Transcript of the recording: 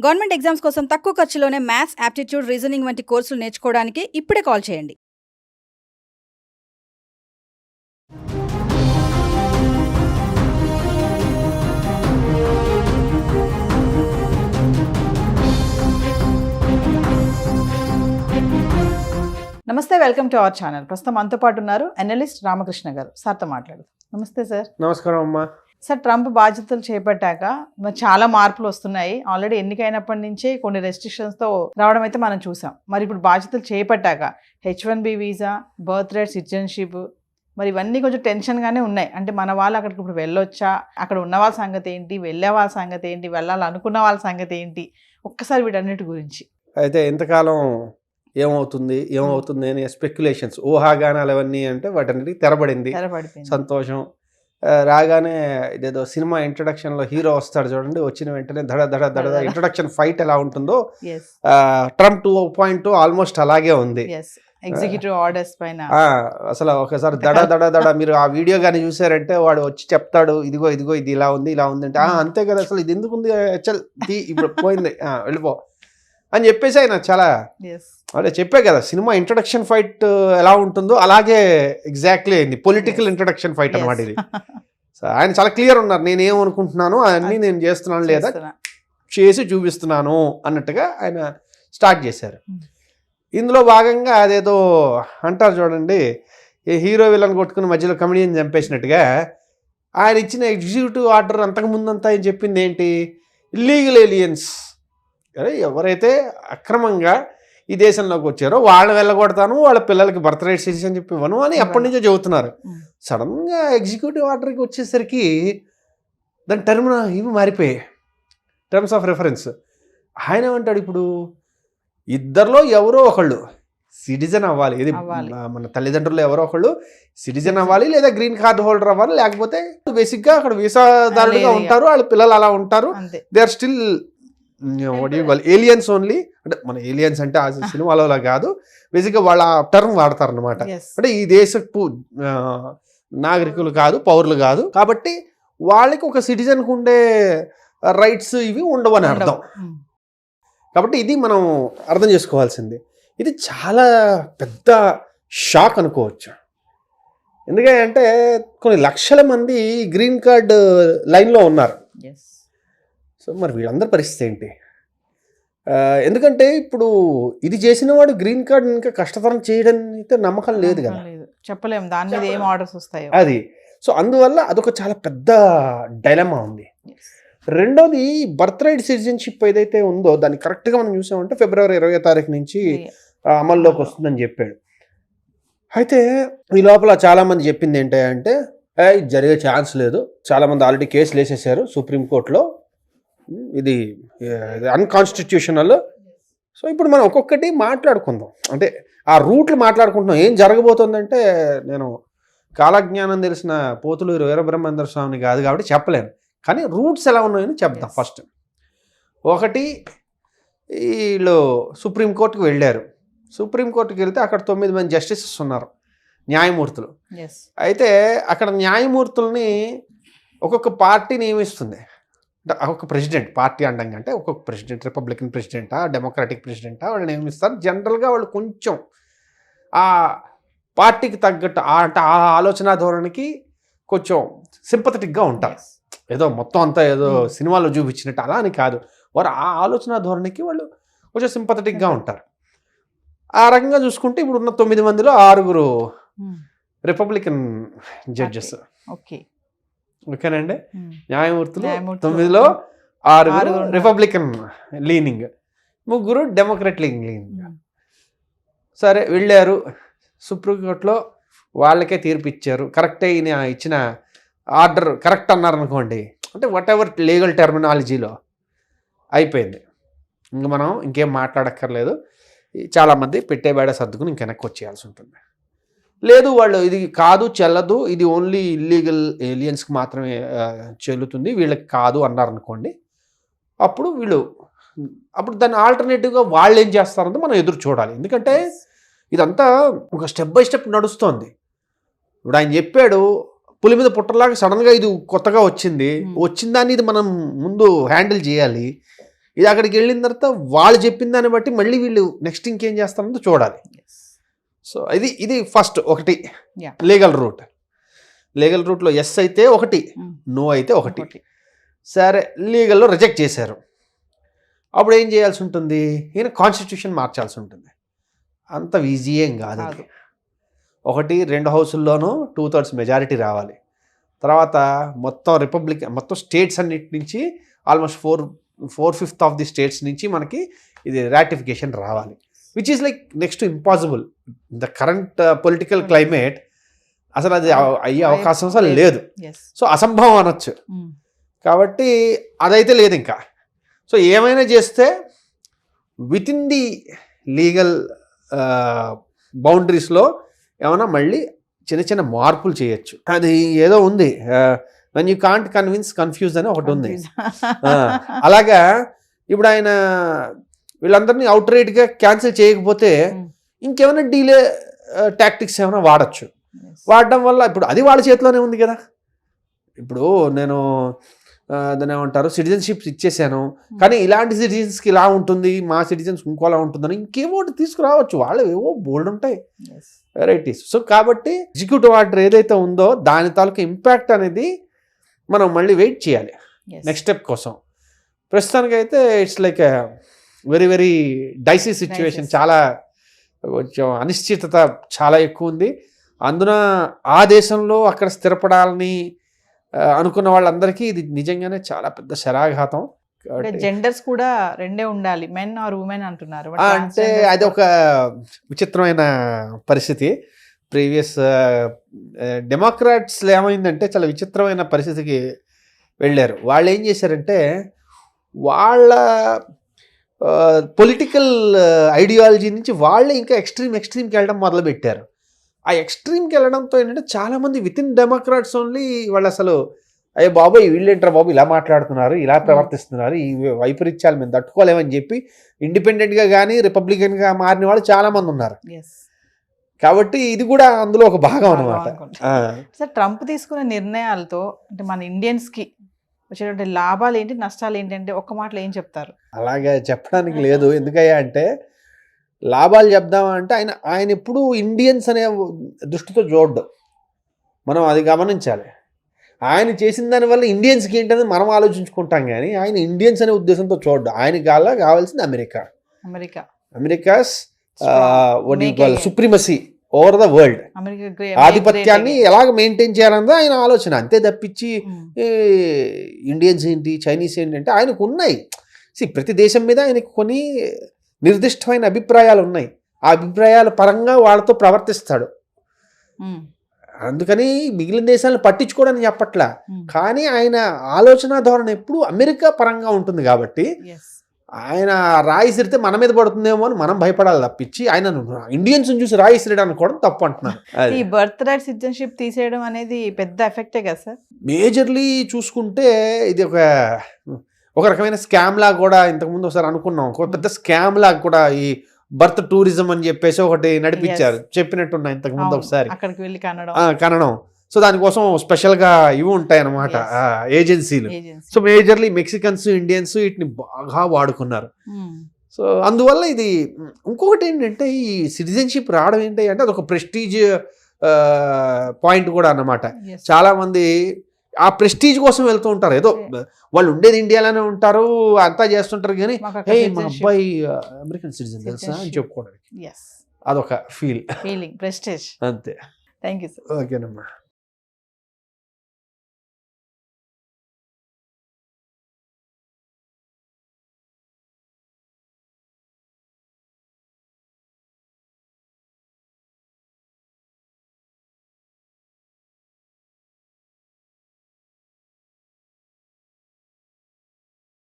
Government exams కోసం తక్కువ ఖర్చులోనే maths, aptitude, reasoning వంటి కోర్సులు నేర్చుకోవడానికి ఇప్పుడే కాల్ చేయండి. నమస్తే, వెల్కమ్ టు అవర్ ఛానల్. ప్రస్తుతం మనతో పాటు ఉన్నారు అనలిస్ట్ రామకృష్ణ గారు. సార్తో మాట్లాడదు. నమస్తే సార్. నమస్కారం అమ్మా. సార్, ట్రంప్ బాధ్యతలు చేపట్టాక చాలా మార్పులు వస్తున్నాయి. ఆల్రెడీ ఎన్నికైనప్పటి నుంచే కొన్ని రెస్ట్రిక్షన్స్తో రావడం అయితే మనం చూసాం. మరి ఇప్పుడు బాధ్యతలు చేపట్టాక H1B visa, birth right, citizenship, మరి ఇవన్నీ కొంచెం టెన్షన్గానే ఉన్నాయి. అంటే మన వాళ్ళు అక్కడికి ఇప్పుడు వెళ్ళొచ్చా, అక్కడ ఉన్న వాళ్ళ సంగతి ఏంటి, వెళ్ళే వాళ్ళ సంగతి ఏంటి, వెళ్ళాలనుకున్న వాళ్ళ సంగతి ఏంటి, ఒక్కసారి వీటన్నిటి గురించి. అయితే ఇంతకాలం ఏమవుతుంది అని స్పెక్యులేషన్స్, ఊహాగానాలు అవన్నీ అంటే వాటన్నిటికి తెరబడింది. సంతోషం. రాగానే ఇదేదో సినిమా ఇంట్రడక్షన్లో హీరో వస్తాడు చూడండి, వచ్చిన వెంటనే దడ దడ దడ ఇంట్రడక్షన్ ఫైట్ ఎలా ఉంటుందో ట్రంప్ 2.2 ఆల్మోస్ట్ అలాగే ఉంది. ఎగ్జిక్యూటివ్ ఆర్డర్స్ పైన అసలు ఒకసారి దడ దడ దడ మీరు ఆ వీడియో కానీ చూసారంటే వాడు వచ్చి చెప్తాడు, ఇదిగో ఇది ఇలా ఉంది అంటే అంతే కదా, అసలు ఇది ఎందుకు ఉంది, ఇప్పుడు పోయింది, వెళ్ళిపో అని చెప్పేసి ఆయన చాలా అదే చెప్పే కదా, సినిమా ఇంట్రడక్షన్ ఫైట్ ఎలా ఉంటుందో అలాగే ఎగ్జాక్ట్లీ అయింది. పొలిటికల్ ఇంట్రడక్షన్ ఫైట్ అన్నమాట ఇది. ఆయన చాలా క్లియర్ ఉన్నారు, నేనేమనుకుంటున్నాను అవన్నీ నేను చేస్తున్నాను లేదా చేసి చూపిస్తున్నాను అన్నట్టుగా ఆయన స్టార్ట్ చేశారు. ఇందులో భాగంగా అదేదో అంటారు చూడండి, ఈ హీరో విలన్ కొట్టుకుని మధ్యలో కమెడియన్ చంపేసినట్టుగా ఆయన ఇచ్చిన ఎగ్జిక్యూటివ్ ఆర్డర్ అంతకుముందంతా ఆయన చెప్పింది ఏంటి, ఇల్లీగల్ ఏలియన్స్, ఎవరైతే అక్రమంగా ఈ దేశంలోకి వచ్చారో వాళ్ళని వెళ్ళగొడతాను, వాళ్ళ పిల్లలకి బర్త్ రైట్ సిటిజన్ చెప్పి ఇవ్వను అని ఎప్పటి నుంచో చెబుతున్నారు. సడన్గా ఎగ్జిక్యూటివ్ ఆర్డర్కి వచ్చేసరికి దాని ఇవి మారిపోయాయి, టర్మ్స్ ఆఫ్ రెఫరెన్స్. ఆయన ఏమంటాడు, ఇప్పుడు ఇద్దరిలో ఎవరో ఒకళ్ళు సిటిజన్ అవ్వాలి, ఇది మన తల్లిదండ్రులు ఎవరో ఒకళ్ళు సిటిజన్ అవ్వాలి, లేదా గ్రీన్ కార్డ్ హోల్డర్ అవ్వాలి, లేకపోతే బేసిక్గా అక్కడ వీసాదారులుగా ఉంటారు, వాళ్ళ పిల్లలు అలా ఉంటారు, they are still aliens only. అంటే మన ఏలియన్స్ అంటే ఆ సినిమాలో కాదు, బేసిక్గా వాళ్ళ టర్మ్ వాడతారు అనమాట. అంటే ఈ దేశపు నాగరికులు కాదు, పౌరులు కాదు, కాబట్టి వాళ్ళకి ఒక సిటిజన్కి ఉండే రైట్స్ ఇవి ఉండవని అర్థం. కాబట్టి ఇది మనం అర్థం చేసుకోవాల్సింది. ఇది చాలా పెద్ద షాక్ అనుకోవచ్చు. ఎందుకంటే కొన్ని లక్షల మంది గ్రీన్ కార్డ్ లైన్లో ఉన్నారు. సో మరి వీళ్ళందరి పరిస్థితి ఏంటి? ఎందుకంటే ఇప్పుడు ఇది చేసిన వాడు గ్రీన్ కార్డ్ ఇంకా కష్టతరం చేయడం అయితే నమ్మకం లేదు కదా, చెప్పలేము దాని మీద ఏం ఆర్డర్స్ వస్తాయో అది. సో అందువల్ల అదొక చాలా పెద్ద డైలమా ఉంది. రెండోది, బర్త్ రైట్ సిటిజన్షిప్ ఏదైతే ఉందో దాన్ని కరెక్ట్గా మనం చూసామంటే February 20వ తారీఖు నుంచి అమల్లోకి వస్తుందని చెప్పాడు. అయితే ఈ లోపల చాలామంది చెప్పింది ఏంటంటే జరిగే ఛాన్స్ లేదు, చాలామంది ఆల్రెడీ కేసులు వేసేసారు సుప్రీంకోర్టులో, ఇది అన్కాన్స్టిట్యూషనల్. సో ఇప్పుడు మనం ఒక్కొక్కటి మాట్లాడుకుందాం, అంటే ఆ రూట్లు మాట్లాడుకుంటున్నాం. ఏం జరగబోతుందంటే నేను కాలజ్ఞానం తెలిసిన పోతులూరు వీరబ్రహ్మేంద్ర స్వామిని కాదు కాబట్టి చెప్పలేను, కానీ రూట్స్ ఎలా ఉన్నాయని చెప్దాం. ఫస్ట్ ఒకటి, వీళ్ళు సుప్రీంకోర్టుకు వెళ్ళారు. సుప్రీంకోర్టుకి వెళ్తే అక్కడ 9 మంది జస్టిసెస్ ఉన్నారు, న్యాయమూర్తులు. అయితే అక్కడ న్యాయమూర్తుల్ని ఒక్కొక్క పార్టీ నియమిస్తుంది. ఒక ప్రెసిడెంట్, పార్టీ అండంగా అంటే ఒక్కొక్క ప్రెసిడెంట్, రిపబ్లికన్ ప్రెసిడెంటా, డెమోక్రాటిక్ ప్రెసిడెంటా, వాళ్ళు నియమిస్తారు. జనరల్గా వాళ్ళు కొంచెం ఆ పార్టీకి తగ్గట్టు అంటే ఆ ఆలోచన ధోరణికి కొంచెం సింపథెటిక్గా ఉంటారు. ఏదో మొత్తం అంతా ఏదో సినిమాలో చూపించినట్టు అలా అని కాదు, వారు ఆ ఆలోచన ధోరణికి వాళ్ళు కొంచెం సింపథెటిక్గా ఉంటారు. ఆ రకంగా చూసుకుంటే ఇప్పుడు ఉన్న 9 మందిలో 6 రిపబ్లికన్ జడ్జెస్. ఓకేనండి, న్యాయమూర్తులు 9లో 6 రిపబ్లికన్ లీనింగ్, 3 డెమోక్రట్ లీనింగ్. సరే వెళ్ళారు సుప్రీంకోర్టులో, వాళ్ళకే తీర్పు ఇచ్చారు. కరెక్టే, ఈయన ఇచ్చిన ఆర్డర్ కరెక్ట్ అన్నారు అనుకోండి, అంటే వాట్ ఎవర్ లీగల్ టెర్మినాలజీలో అయిపోయింది. ఇంక మనం ఇంకేం మాట్లాడక్కర్లేదు, చాలామంది పెట్టే బేడ సర్దుకుని ఇంకెనక్కి వచ్చేయాల్సి ఉంటుంది. లేదు వాళ్ళు ఇది కాదు చెల్లదు, ఇది ఓన్లీ ఇల్లీగల్ ఏలియన్స్కి మాత్రమే చెల్లుతుంది, వీళ్ళకి కాదు అన్నారనుకోండి, అప్పుడు దాన్ని ఆల్టర్నేటివ్గా వాళ్ళు ఏం చేస్తారంటే మనం ఎదురు చూడాలి. ఎందుకంటే ఇదంతా ఒక స్టెప్ బై స్టెప్ నడుస్తోంది. ఇప్పుడు ఆయన చెప్పాడు, పులి మీద పుట్టలాగా సడన్గా ఇది కొత్తగా వచ్చింది, వచ్చిన దాన్ని ఇది మనం ముందు హ్యాండిల్ చేయాలి. ఇది అక్కడికి వెళ్ళిన తర్వాత వాళ్ళు చెప్పిన దాన్ని బట్టి మళ్ళీ వీళ్ళు నెక్స్ట్ ఇంకేం చేస్తారో చూడాలి. సో ఇది ఫస్ట్ ఒకటి Yeah. లీగల్ రూట్లో ఎస్ అయితే ఒకటి, నో అయితే ఒకటి. సరే లీగల్లో రిజెక్ట్ చేశారు, అప్పుడు ఏం చేయాల్సి ఉంటుంది? ఈయన కాన్స్టిట్యూషన్ మార్చాల్సి ఉంటుంది. అంత ఈజీ ఏం కాదు అది. 2 హౌసుల్లోనూ 2/3 మెజారిటీ రావాలి. తర్వాత మొత్తం స్టేట్స్ అన్నిటి నుంచి ఆల్మోస్ట్ 4/5 ఆఫ్ ది స్టేట్స్ నుంచి మనకి ఇది రాటిఫికేషన్ రావాలి, which is like next impossible. The current political climate అసలు అది అయ్యే అవకాశం అసలు లేదు. సో అసంభవం అనొచ్చు. కాబట్టి అదైతే లేదు ఇంకా. సో ఏమైనా చేస్తే విత్ ఇన్ ది లీగల్ బౌండరీస్లో ఏమైనా మళ్ళీ చిన్న మార్పులు చేయొచ్చు. అది ఏదో ఉంది, when you can't convince confuse అని ఒకటి ఉంది. అలాగా ఇప్పుడు ఆయన వీళ్ళందరినీ అవుట్ రైట్గా క్యాన్సిల్ చేయకపోతే ఇంకేమైనా డీలే టాక్టిక్స్ ఏమైనా వాడడం వల్ల ఇప్పుడు అది వాళ్ళ చేతిలోనే ఉంది కదా. ఇప్పుడు నేను దాన్ని ఏమంటారు సిటిజన్షిప్ ఇచ్చేసాను, కానీ ఇలాంటి సిటిజన్స్కి ఇలా ఉంటుంది, మా సిటిజన్స్ ఇంకోలా ఉంటుందని ఇంకేమో తీసుకురావచ్చు. వాళ్ళు ఏవో బోల్డ్ ఉంటాయి వెరైటీస్. సో కాబట్టి ఎగ్జిక్యూటివ్ ఆర్డర్ ఏదైతే ఉందో దాని తాలూకు ఇంపాక్ట్ అనేది మనం మళ్ళీ వెయిట్ చేయాలి నెక్స్ట్ స్టెప్ కోసం. ప్రస్తుతానికి అయితే it's like very very dicey situation. చాలా కొంచెం అనిశ్చితత చాలా ఎక్కువ ఉంది. అందున ఆ దేశంలో అక్కడ స్థిరపడాలని అనుకున్న వాళ్ళందరికీ ఇది నిజంగానే చాలా పెద్ద శరాఘాతం. జెండర్స్ కూడా రెండే ఉండాలి, మెన్ ఆర్ ఉమెన్ అంటున్నారు. అంటే అది ఒక విచిత్రమైన పరిస్థితి. ప్రీవియస్ డెమోక్రాట్స్లో ఏమైందంటే చాలా విచిత్రమైన పరిస్థితికి వెళ్ళారు. వాళ్ళు ఏం చేశారంటే వాళ్ళ పొలిటికల్ ఐడియాలజీ నుంచి వాళ్ళే ఇంకా ఎక్స్ట్రీమ్కి వెళ్ళడం మొదలుపెట్టారు. ఆ ఎక్స్ట్రీమ్కి వెళ్ళడంతో ఏంటంటే చాలామంది విత్ ఇన్ డెమోక్రాట్స్ ఓన్లీ వాళ్ళు అసలు అయ్యే బాబు వీళ్ళేంటారా బాబు ఇలా మాట్లాడుతున్నారు, ఇలా ప్రవర్తిస్తున్నారు, ఈ వైపరీత్యాలు మేము తట్టుకోలేమని చెప్పి ఇండిపెండెంట్గా కానీ రిపబ్లికన్గా మారిన వాళ్ళు చాలామంది ఉన్నారు. కాబట్టి ఇది కూడా అందులో ఒక భాగం అనమాట. సార్ ట్రంప్ తీసుకునే నిర్ణయాలతో అంటే మన ఇండియన్స్కి వచ్చేటువంటి లాభాలు ఏంటి, నష్టాలు ఏంటంటే ఒక్క మాటలో ఏం చెప్తారు? అలాగే చెప్పడానికి లేదు. ఎందుకయ్యా అంటే లాభాలు చెప్దామా అంటే ఆయన ఎప్పుడు ఇండియన్స్ అనే దృష్టితో చూడడం, మనం అది గమనించాలి. ఆయన చేసిన దానివల్ల ఇండియన్స్కి ఏంటనేది మనం ఆలోచించుకుంటాం, కానీ ఆయన ఇండియన్స్ అనే ఉద్దేశంతో చూడడం. ఆయనకి కావాల్సింది America's supremacy over the world, ఆధిపత్యాన్ని ఎలాగ మెయింటైన్ చేయాలన్నది ఆయన ఆలోచన. అంతే తప్పించి ఇండియన్స్ ఏంటి చైనీస్ ఏంటి అంటే ఆయనకు ఉన్నాయి. ప్రతి దేశం మీద ఆయనకు కొన్ని నిర్దిష్టమైన అభిప్రాయాలు ఉన్నాయి. ఆ అభిప్రాయాల పరంగా వాళ్ళతో ప్రవర్తిస్తాడు. అందుకని మిగిలిన దేశాలను పట్టించుకోవడానికి చెప్పట్లా, కానీ ఆయన ఆలోచన ధోరణి ఎప్పుడు అమెరికా పరంగా ఉంటుంది. కాబట్టి ఆయన రాయి సిరితే మన మీద పడుతుందేమో అని మనం భయపడాలి తప్పించి ఆయన ఇండియన్స్ చూసి రాయి సిరడం అనుకోవడం తప్పు అంటున్నాను. ఈ బర్త్ రైట్ సిటిజన్షిప్ తీసేయడం అనేది పెద్ద ఎఫెక్టే కదా సార్? మేజర్లీ చూసుకుంటే ఇది ఒక రకమైన స్కామ్ లాగా కూడా ఇంతకుముందు ఒకసారి అనుకున్నాం. ఒక పెద్ద స్కామ్ లాగా కూడా ఈ బర్త్ టూరిజం అని చెప్పేసి ఒకటి నడిపించారు, చెప్పినట్టున్నా ఇంతకుముందు ఒకసారి అక్కడికి వెళ్ళి కనడం. సో దానికోసం స్పెషల్గా ఇవి ఉంటాయి అన్నమాట ఏజెన్సీలు. సో మేజర్లీ మెక్సికన్స్ ఇండియన్స్ వీటిని బాగా వాడుకున్నారు. సో అందువల్ల ఇది ఇంకొకటి ఏంటంటే ఈ సిటిజన్షిప్ రావడం ఏంటి అంటే అదొక ప్రెస్టీజ్ పాయింట్ కూడా అన్నమాట. చాలా మంది ఆ ప్రెస్టీజ్ కోసం వెళ్తూ ఉంటారు. ఏదో వాళ్ళు ఉండేది ఇండియాలోనే ఉంటారు, అంతా చేస్తుంటారు, కానీ మా అబ్బాయి అమెరికన్ సిటిజన్ తెలుసా అని చెప్పుకోవడానికి అదొక ఫీలింగ్, ప్రెస్టీజ్. అంతే. Thank you sir. ఓకేనమ్మా.